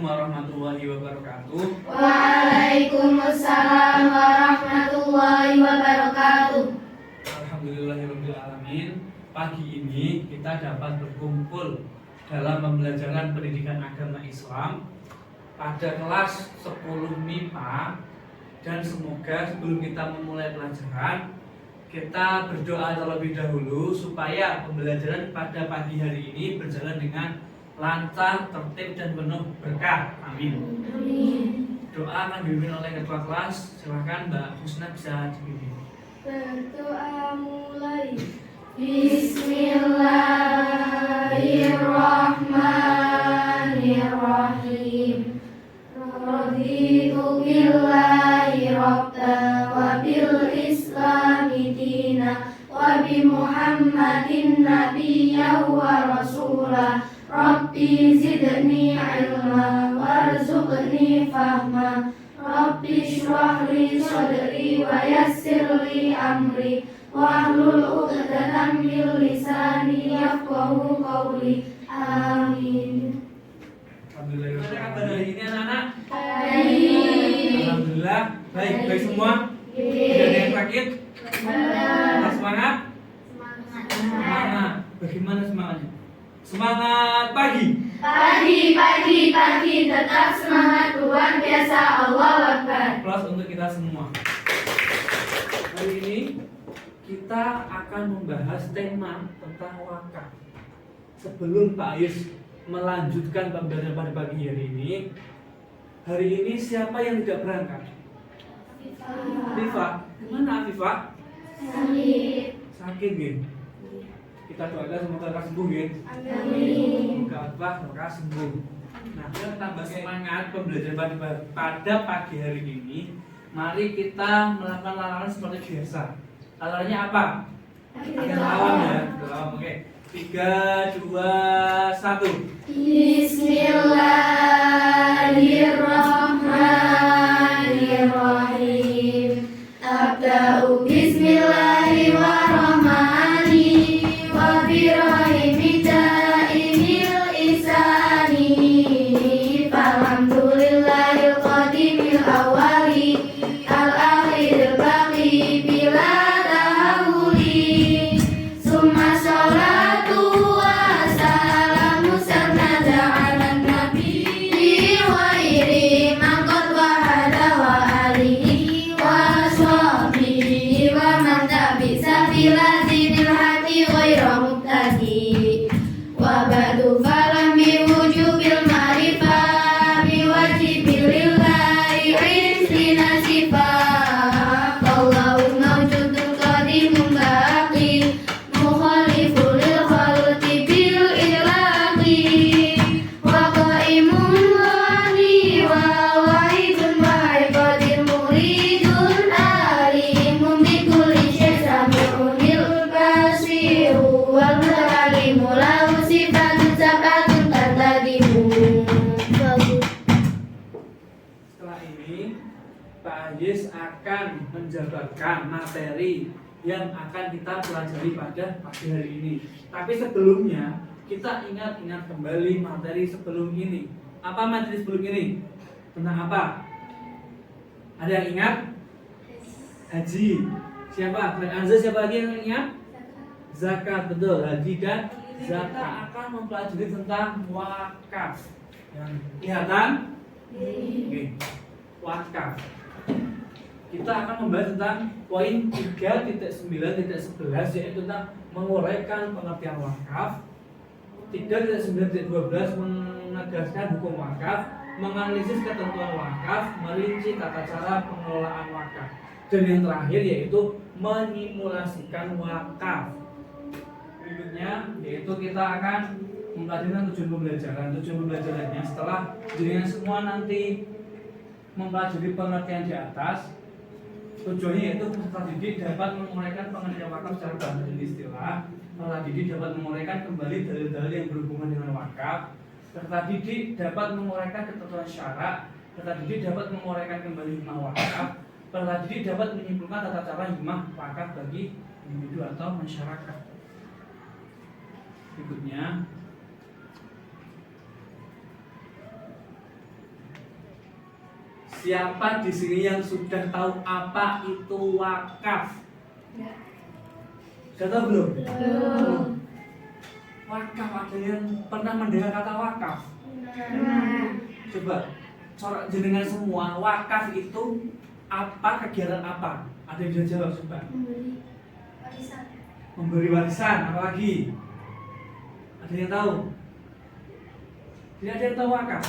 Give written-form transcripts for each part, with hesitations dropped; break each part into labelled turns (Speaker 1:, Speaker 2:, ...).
Speaker 1: warahmatullahi wabarakatuh.
Speaker 2: Waalaikumsalam warahmatullahi wabarakatuh.
Speaker 1: Alhamdulillahirabbil alamin. Pagi ini kita dapat berkumpul dalam pembelajaran pendidikan agama Islam pada kelas 10 MIPA, dan semoga sebelum kita memulai pelajaran kita berdoa terlebih dahulu supaya pembelajaran pada pagi hari ini berjalan dengan lancar, tertib dan penuh berkah. Amin. Doa akan dipimpin oleh ketua kelas. Silakan Mbak Husna bisa dipimpin.
Speaker 2: Berdoa mulai. Bismillahirrahmanirrahim. Raditu billahi rabba wa bil islami dina wa bi Muhammadin nabiyya wa rasulah. Rabbi zidni ilma warzuqni fahma. Rabbi shrah li sadri wa yassir li amri wahlul 'uqdatam min lisani yafqahu qawli. Amin.
Speaker 1: Alhamdulillah. Kabar hari ini anak-anak?
Speaker 2: Baik.
Speaker 1: Alhamdulillah. Baik semua? Tidak ada yang sakit? Tetap semangat? Semangat. Bagaimana semangatnya? Semangat pagi.
Speaker 2: Pagi, tetap semangat, luar biasa, Allahu Akbar.
Speaker 1: Plus untuk kita semua. Hari ini kita akan membahas tema tentang wakaf. Sebelum Pak Ayus melanjutkan pembelajaran pada pagi hari ini siapa yang tidak berangkat? Afifah. Gimana Afifah? Sakit gitu. Kita doakan semoga lekas sembuh ya.
Speaker 2: Amin.
Speaker 1: Semoga lekas sembuh. Nah, biar tambah semangat pembelajaran pada pagi hari ini, mari kita melakukan lalalan seperti biasa. Lalalannya apa? Akan alam ya. Alam, oke. 3, 2, 1.
Speaker 2: Bismillahirrahmanirrahim. Abda'u bismillahirrahmanirrahim. Wa birahimi da'imil isani. Falhamdulillahil qadimil awali. Al-akhiril baqi bila tahuli. Summa sholatu wa salamu sarmada ala nabi wa iri mangkot wa hada wa alihi wa sahbihi wa man tabisa bila zidil hati ghayra mubtadi. Wa ba'du falam biwujubil ma'rifah biwajibil lillahi islina sifah. Wallahu mawjudul qadimun baqi mukhaliful lil khalqi bil ilaqi. Wa qaimun wani wa wahidun wahidun muridun alimun bi kulli syai' sami'un bil basiru wal mutakalim lahu sifatun sab'atun tantadimu.
Speaker 1: Setelah ini Pak Ayus akan menjabarkan materi yang akan kita pelajari pada pagi hari ini. Tapi sebelumnya kita ingat kembali materi sebelum ini. Apa materi sebelum ini? Tentang apa? Ada yang ingat? Haji. Siapa? Selain Anza, siapa lagi yang ingat? Zakat, betul. Haji dan zakat. Akan mempelajari tentang wakaf. Yang kelihatan? Oke. Wakaf. Kita akan membahas tentang poin 3.9.11, yaitu tentang menguraikan pengertian wakaf. 3.9.12 menegaskan hukum wakaf, menganalisis ketentuan wakaf, merinci tata cara pengelolaan wakaf, dan yang terakhir yaitu menyimulasikan wakaf. Berikutnya yaitu kita akan mempelajari tujuan pembelajaran. Tujuan pembelajarannya setelah jaringan semua nanti mempelajari pengertian di atas, tujuannya yaitu peserta didik dapat menguraikan pengertian wakaf secara bahasa dan istilah. Peserta didik dapat menguraikan kembali dalil-dalil yang berhubungan dengan wakaf. Peserta didik dapat menguraikan ketentuan syarak. Peserta didik dapat menguraikan kembali hikmah wakaf. Peserta didik dapat menyimpulkan tata cara hikmah wakaf bagi individu atau masyarakat. Berikutnya Siapa di sini yang sudah tahu apa itu wakaf? Sudah tahu belum?
Speaker 2: Belum.
Speaker 1: Wakaf, ada yang pernah mendengar kata wakaf? Coba corak jenengan semua, wakaf itu apa, kegiatan apa? Ada yang bisa jawab coba? Memberi warisan, apa lagi? Ada yang tahu? Tidak ada yang tahu wakaf?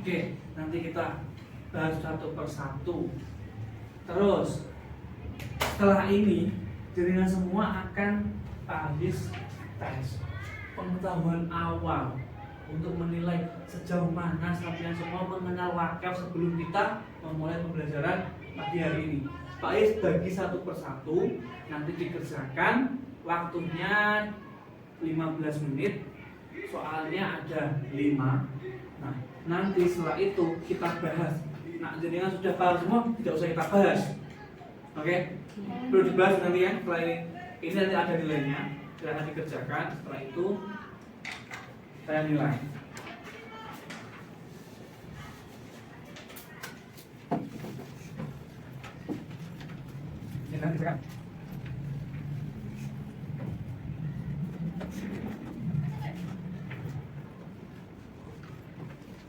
Speaker 1: Oke, nanti kita bahas satu persatu. Terus setelah ini jenengan semua akan habis tes pengetahuan awal untuk menilai sejauh mana sampai semua mengenal wakaf sebelum kita memulai pembelajaran pagi hari ini. Pak Is bagi satu persatu, nanti dikerjakan, waktunya 15 menit, soalnya ada 5. Nah, nanti setelah itu kita bahas. Nah, jenengan sudah paham semua, tidak usah kita bahas. Oke? Perlu dibahas nanti ya, setelah ini nanti ada nilainya, silahkan dikerjakan, setelah itu saya nilai. Silahkan dikerjakan.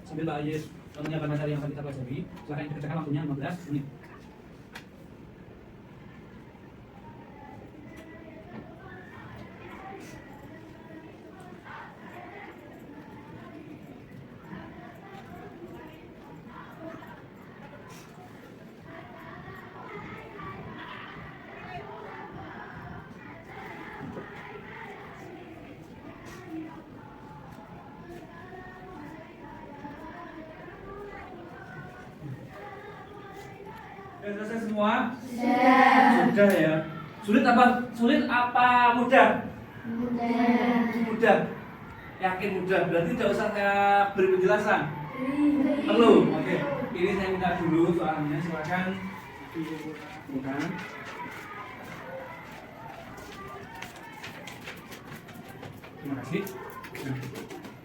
Speaker 1: Sambil Mbak Ayes menyiapkan materi yang akan kita pelajari, silahkan dikerjakan, waktunya 15 menit. Sudah selesai semua? Sudah ya. Sulit apa mudah? Mudah. Yakin mudah. Berarti tidak usah saya beri penjelasan. Perlu. Oke. Ini saya minta dulu soalnya, silakan bukan. Terima kasih. Nah,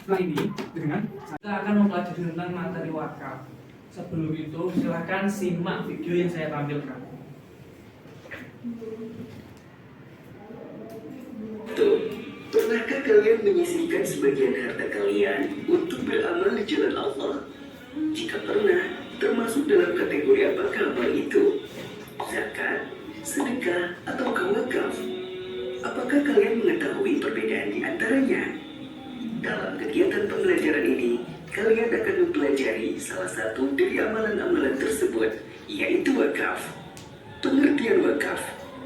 Speaker 1: setelah ini dengan kita akan mempelajari tentang materi wakaf. Sebelum itu silahkan simak video yang saya tampilkan.
Speaker 3: Tuh, pernahkah kalian menyisihkan sebagian harta kalian untuk beramal di jalan Allah? Jika pernah, termasuk dalam kategori apakah amal itu? Zakat, sedekah, atau wakaf? Apakah kalian mengetahui perbedaan di antaranya? Dalam kegiatan pembelajaran ini, kalian akan mempelajari salah satu dari amalan-amalan tersebut, yaitu wakaf. Pengertian wakaf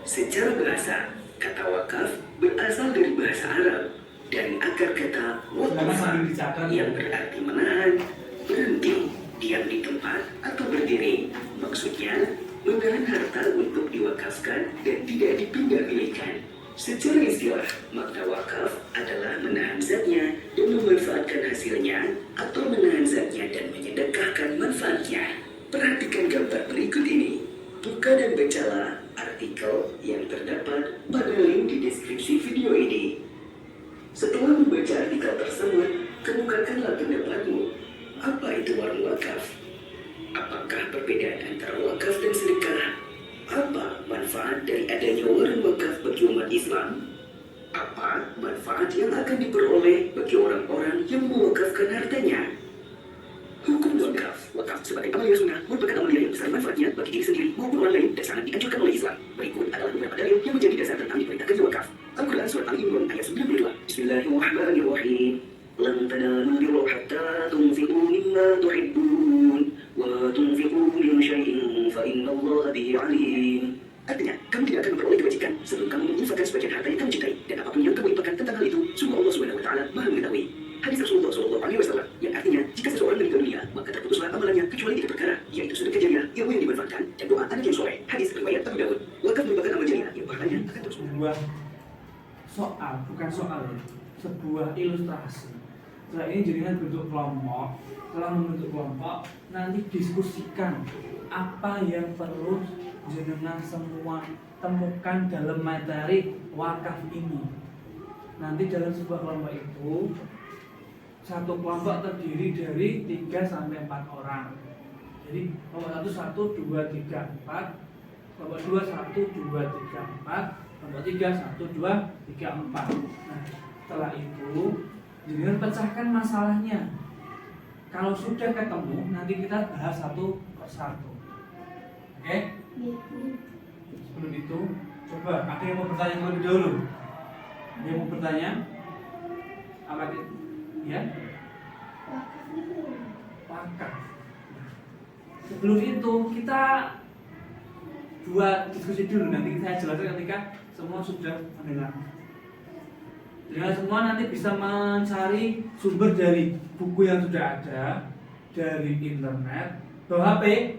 Speaker 3: secara bahasa, kata wakaf berasal dari bahasa Arab, dari akar kata waqafa yang berarti menahan, berhenti, diam di tempat, atau berdiri. Maksudnya, menahan harta untuk diwakafkan dan tidak dipindah-pilihkan. Secara istilah, makna wakaf adalah menahan zatnya dan memanfaatkan hasilnya, atau menahan zatnya dan menyedekahkan manfaatnya. Perhatikan gambar berikut ini. Buka dan bacalah artikel yang terdapat pada link di deskripsi video ini. Setelah membaca artikel tersebut, kemukakanlah pendapatmu. Apa itu warung wakaf? Apakah perbedaan antara wakaf dan sedekah? Apa manfaat dari adanya warung wakaf bagi umat Islam? Apa manfaat yang akan diperoleh bagi orang-orang yang mewakafkan hartanya? Hukum wakaf. Wakaf sebagai amalia sunnah merupakan amalia yang besar manfaatnya bagi diri sendiri maupun orang lain dan sangat dianjurkan oleh Islam. Berikut adalah beberapa dalil yang menjadi dasar tentang diperintahkannya wakaf. Al-Quran surat Al-Imran ayat 92. Bismillahirrahmanirrahim. Lan tanalul birra hatta tunfiqu mimma tuhibbun wa tunfiqu min syai'in fa innallaha bihi 'alim. Artinya, kamu tidak akan memperoleh kebajikan sebelum kamu menginfakkan sebagian harta yang kamu cintai, dan apapun yang kamu infakkan tentang hal itu, sungguh Allah Subhanahu wa taala Maha mengetahui. Hadis Rasulullah SAW yang artinya, jika seseorang meninggal dunia, maka terputuslah amalannya kecuali 3 perkara, yaitu sedekah jariah, ilmu yang dimanfaatkan, dan doa anak yang soleh. Hadis riwayat Abu Dawud. Wakaf merupakan amal jariah yang pahalanya akan terus
Speaker 1: Sebuah soal, bukan soal ya, sebuah ilustrasi. Setelah ini jaringan bentuk kelompok. Setelah membentuk kelompok, nanti diskusikan apa yang perlu jenengan semua temukan dalam materi wakaf ini. Nanti dalam sebuah kelompok itu, satu kelompok terdiri dari 3 sampai 4 orang. Jadi nomor 1 1 2 3 4, nomor 2 1 2 3 4, nomor 3 1 2 3 4. Nah, setelah itu dengan pecahkan masalahnya. Kalau sudah ketemu, nanti kita bahas satu persatu. Oke? Sebelum itu, coba ada yang mau bertanya terlebih dahulu? Ada yang mau bertanya? Apa itu? Ya? Wakaf. Sebelum itu kita buat diskusi dulu, nanti saya jelaskan ketika semua sudah mendengar. Dengan semua nanti bisa mencari sumber dari buku yang sudah ada, dari internet, bawa HP,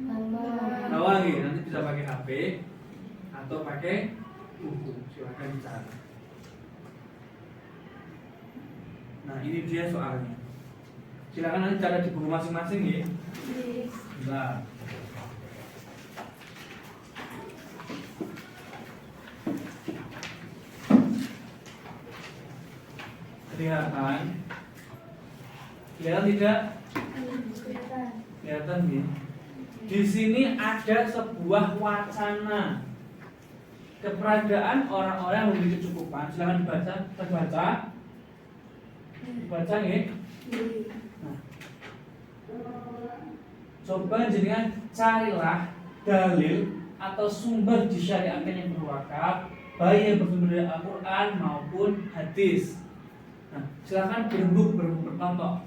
Speaker 1: bawa lagi, nanti bisa pakai HP atau pakai buku, silahkan dicari. Nah ini dia soalnya. Silakan nanti cari di buku masing-masing ya. Bentar. Kelihatan? Kelihatan tidak? Kelihatan ya. Di sini ada sebuah wacana keberadaan orang-orang yang memiliki kecukupan. Silakan dibaca, terbaca. Baca ya. Nah, coba jenengan carilah dalil atau sumber di syariat yang berwakaf, baik yang bersumber dari Al-Quran maupun hadis. Nah, silakan berembuk berkelompok.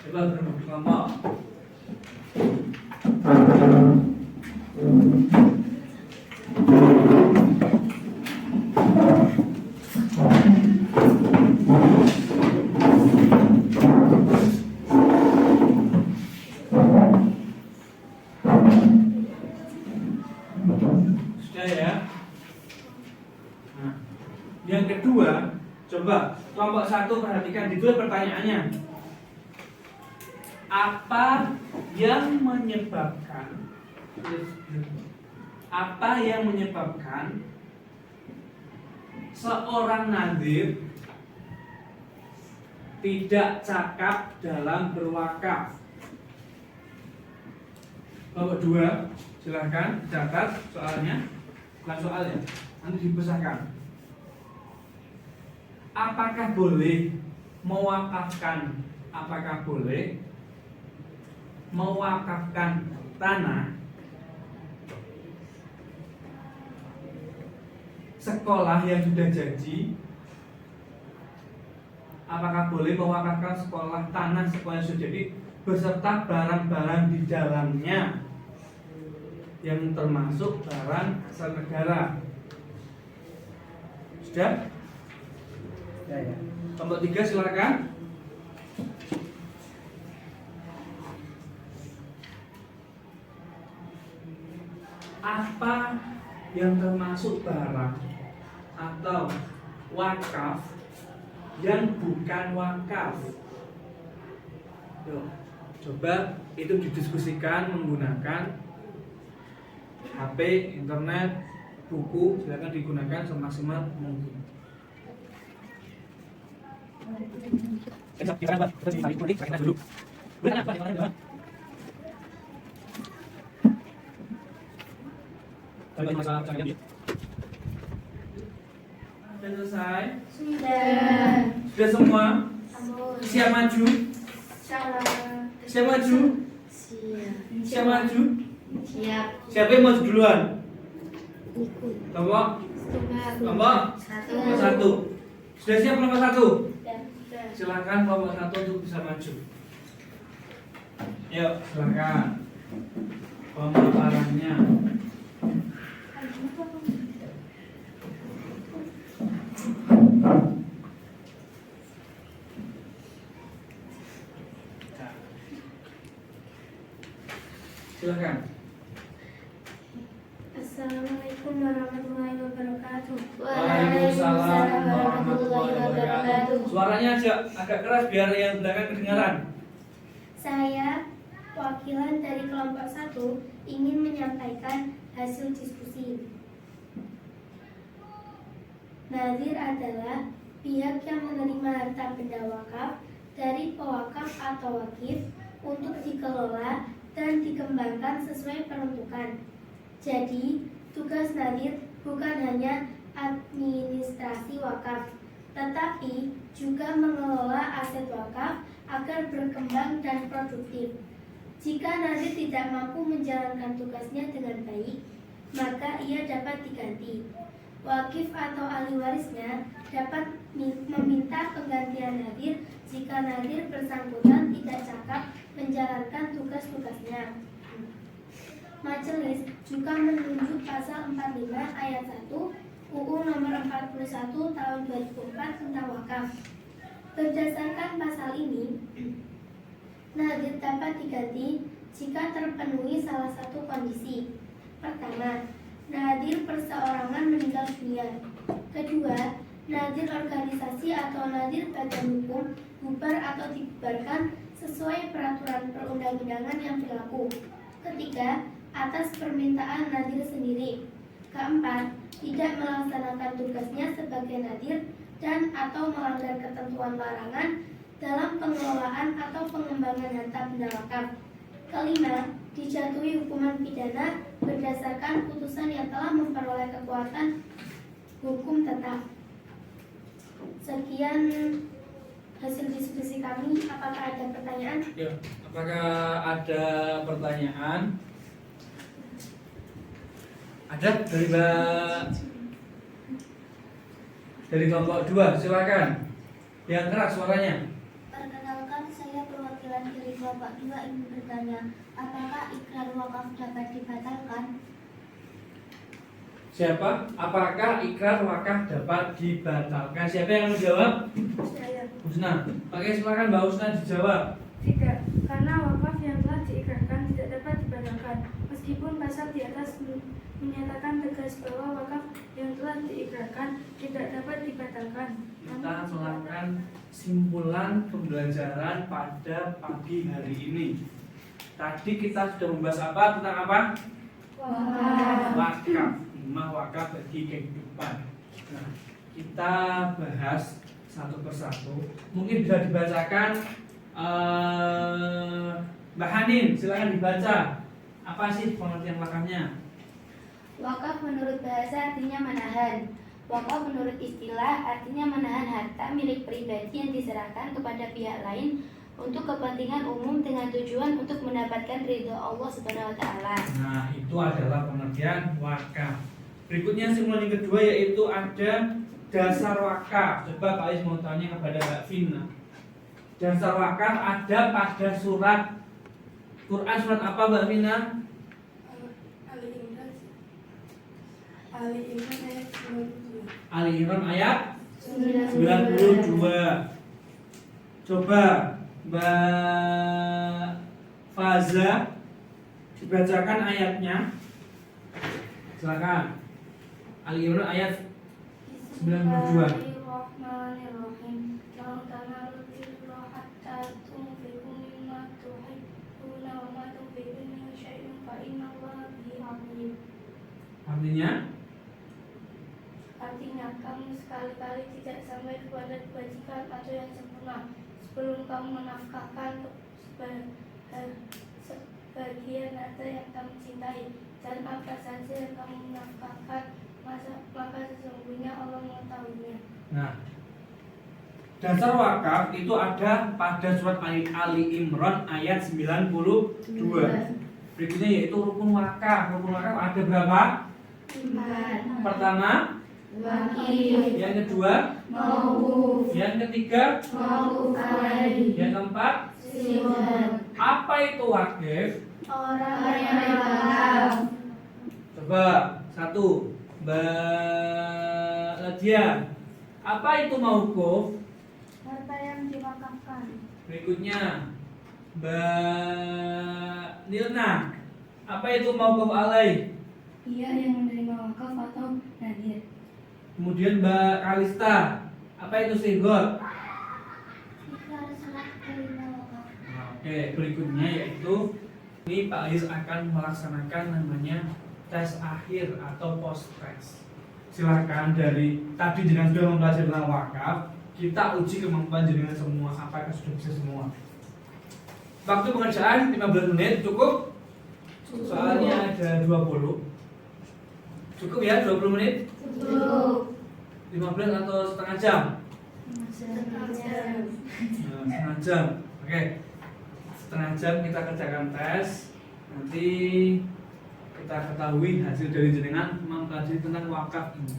Speaker 1: Coba berembuk berkelompok. Sudah ya. Nah, yang kedua, coba kelompok 1 perhatikan ditulis pertanyaannya. Apa yang menyebabkan seorang nadhir tidak cakap dalam berwakaf? Kelompok 2, silahkan catat soalnya, bukan soal ya, nanti dipecahkan. Apakah boleh mewakafkan? Apakah boleh mewakafkan tanah, sekolah yang sudah jadi? Apakah boleh mewakafkan sekolah, tanah sekolah yang sudah jadi beserta barang-barang di dalamnya yang termasuk barang asal negara? Sudah? Ya. Kelompok 3 silakan. Apa yang termasuk barang atau wakaf yang bukan wakaf? Yuk, coba itu didiskusikan menggunakan HP, internet, buku, silakan digunakan semaksimal mungkin. Sudah selesai? Sudah semua? Siap maju? Siap maju? Siap maju?
Speaker 2: Siap.
Speaker 1: Siapa yang maju duluan? Kelompok? Kelompok? 1. Sudah siap kelompok 1? Silakan kelompok 1 untuk bisa maju. Yuk, silakan. Pemaparannya. Silakan.
Speaker 2: Assalamualaikum warahmatullahi wabarakatuh.
Speaker 1: Waalaikumsalam warahmatullahi wabarakatuh. Suaranya agak keras biar yang belakang kedengaran.
Speaker 2: Saya, wakilan dari kelompok 1, ingin menyampaikan hasil diskusi. Nadhir adalah pihak yang menerima harta benda wakaf dari pewakaf atau wakif untuk dikelola
Speaker 4: dan dikembangkan sesuai peruntukan. Jadi, tugas nadir bukan hanya administrasi wakaf, tetapi juga mengelola aset wakaf agar berkembang dan produktif. Jika nadir tidak mampu menjalankan tugasnya dengan baik, maka ia dapat diganti. Wakif atau ahli warisnya dapat meminta penggantian nadir jika nadir bersangkutan tidak cakap menjalankan tugas-tugasnya. Majelis juga menunjuk pasal 45 ayat 1 UU nomor 41 tahun 2004 tentang wakaf. Berdasarkan pasal ini, nadir dapat diganti jika terpenuhi salah satu kondisi. Pertama, nadir perseorangan meninggal dunia. Kedua, nadir organisasi atau nadir badan hukum bubar atau dibubarkan sesuai peraturan perundang-undangan yang berlaku. Ketiga, atas permintaan nadir sendiri. Keempat, tidak melaksanakan tugasnya sebagai nadir dan atau melanggar ketentuan larangan dalam pengelolaan atau pengembangan harta benda wakaf. Kelima, dijatuhi hukuman pidana berdasarkan putusan yang telah memperoleh kekuatan hukum tetap. Sekian hasil diskusi kami. Apakah ada pertanyaan?
Speaker 1: Ya, apakah ada pertanyaan? Ada dari kelompok 2, silakan. Yang keras suaranya.
Speaker 4: Perkenalkan, saya perwakilan dari kelompok 2 ingin bertanya, apakah ikrar wakaf dapat dibatalkan?
Speaker 1: Siapa? Apakah ikrar wakaf dapat dibatalkan? Siapa yang menjawab?
Speaker 4: Saya.
Speaker 1: Husna. Oke, silakan Mbak Husna dijawab.
Speaker 5: Tidak, karena wakaf yang telah diikrarkan tidak dapat dibatalkan. Meskipun pasal di atas menyatakan tegas bahwa wakaf yang telah diikrarkan tidak dapat dibatalkan.
Speaker 1: Kita melakukan simpulan pembelajaran pada pagi hari ini. Tadi kita sudah membahas apa? Tentang apa? Wakaf. Rumah wakaf bagi kehidupan. Nah, kita bahas satu persatu. Mungkin bisa dibacakan. Mbak Hanin, silakan dibaca. Apa sih pengertian wakafnya?
Speaker 2: Wakaf menurut bahasa artinya menahan. Wakaf menurut istilah artinya menahan harta milik pribadi yang diserahkan kepada pihak lain untuk kepentingan umum dengan tujuan untuk mendapatkan ridho Allah Subhanahu wa taala.
Speaker 1: Nah, itu adalah pengertian wakaf. Berikutnya simpulan yang kedua yaitu ada dasar wakaf. Coba Pak Is mau tanya kepada Mbak Vina. Dasar wakaf ada pada surat Quran, surat apa Mbak Vina? Ali Imran ayat 92. Coba Mbak Faza dibacakan ayatnya. Silakan. Ali Imran ayat 92.
Speaker 4: Bismillahirrahmanirrahim. Lan tanalul birra hatta tunfiqu mimma tuhibbuna wa ma tunfiqu min syai'in fa innallaha bihi alim. Artinya, kamu sekali-kali tidak sampai kepada kebajikan atau yang sempurna sebelum kamu menafkahkan sebagian harta yang kamu cintai, dan apa saja yang kamu menafkahkan, maka sesungguhnya Allah mengetahuinya.
Speaker 1: Nah, dasar wakaf itu ada pada surat Ali Imran ayat 92. Berikutnya yaitu rukun wakaf. Rukun wakaf ada berapa?
Speaker 2: 4.
Speaker 1: Pertama,
Speaker 2: Wakif,
Speaker 1: yang kedua,
Speaker 2: mauquf,
Speaker 1: yang ketiga,
Speaker 2: mauquf alaih,
Speaker 1: yang keempat.
Speaker 2: sibab.
Speaker 1: Apa itu wakif?
Speaker 2: Orang yang wakaf.
Speaker 1: Coba satu, Mbak Nadia. Apa itu mauquf?
Speaker 4: Harta yang diwakafkan.
Speaker 1: Berikutnya, Mbak Nilna. Apa itu mauquf alaih?
Speaker 4: Ia yang menerima wakaf atau nadir.
Speaker 1: Kemudian Mbak Kalista, apa itu sigot?
Speaker 4: Ikrar serah terima wakaf.
Speaker 1: Oke, berikutnya yaitu ini Pak Ais akan melaksanakan namanya tes akhir atau post tes. Silakan dari tadi jenengan sudah mempelajari tentang wakaf, kita uji kemampuan jenengan semua, apakah sudah bisa semua. Waktu pengerjaan 15 menit cukup? Soalnya ada 20. Cukup ya 20 menit?
Speaker 2: Cukup.
Speaker 1: 15 atau setengah jam?
Speaker 2: Setengah jam.
Speaker 1: Nah, setengah jam. Oke. Setengah jam kita kerjakan tes. Nanti kita ketahui hasil dari jenengan mempelajari tentang wakaf ini.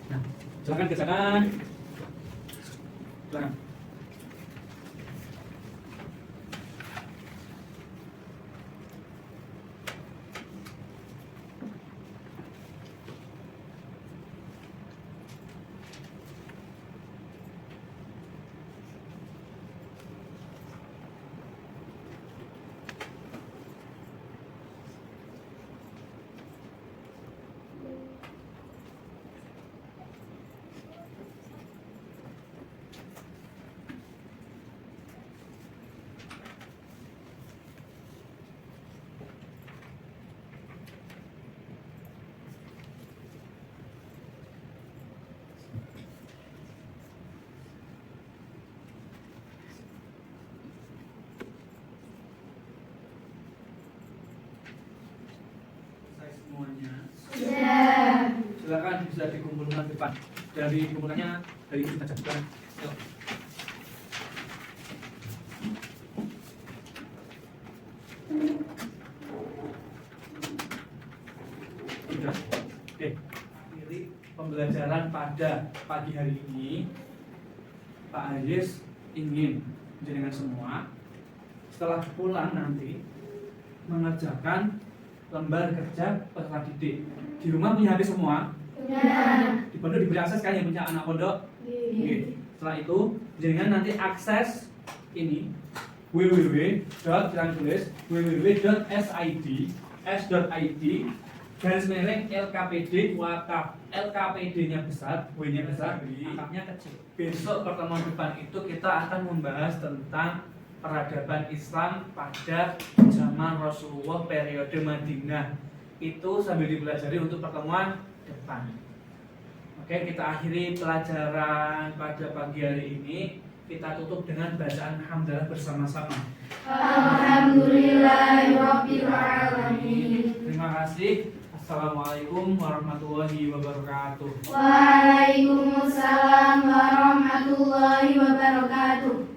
Speaker 1: Nah, silakan kerjakan. Silakan. Selesai semuanya.
Speaker 2: Sudah.
Speaker 1: Silakan bisa dikumpulkan depan. Dari kumpulannya dari itu saja. Silakan. Yuk. Sudah. Oke. Ini pembelajaran pada pagi hari ini. Pak Aziz ingin jenengan semua setelah pulang nanti mengerjakan lembar kerja peserta didik. Di rumah punya HP semua?
Speaker 2: Sudah.
Speaker 1: Di pondok diberi akses kan yang punya anak pondok? Oke. Setelah itu jenengan nanti akses ini www.s.id garis miring LKPD wakaf. LKPD-nya besar, W-nya besar, wakafnya kecil. Besok pertemuan depan itu kita akan membahas tentang peradaban Islam pada zaman Rasulullah periode Madinah. Itu sambil dipelajari untuk pertemuan depan. Oke, kita akhiri pelajaran pada pagi hari ini. Kita tutup dengan bacaan hamdalah bersama-sama.
Speaker 2: Alhamdulillahirabbil alamin.
Speaker 1: Terima kasih. Assalamualaikum warahmatullahi wabarakatuh.
Speaker 2: Waalaikumsalam warahmatullahi wabarakatuh.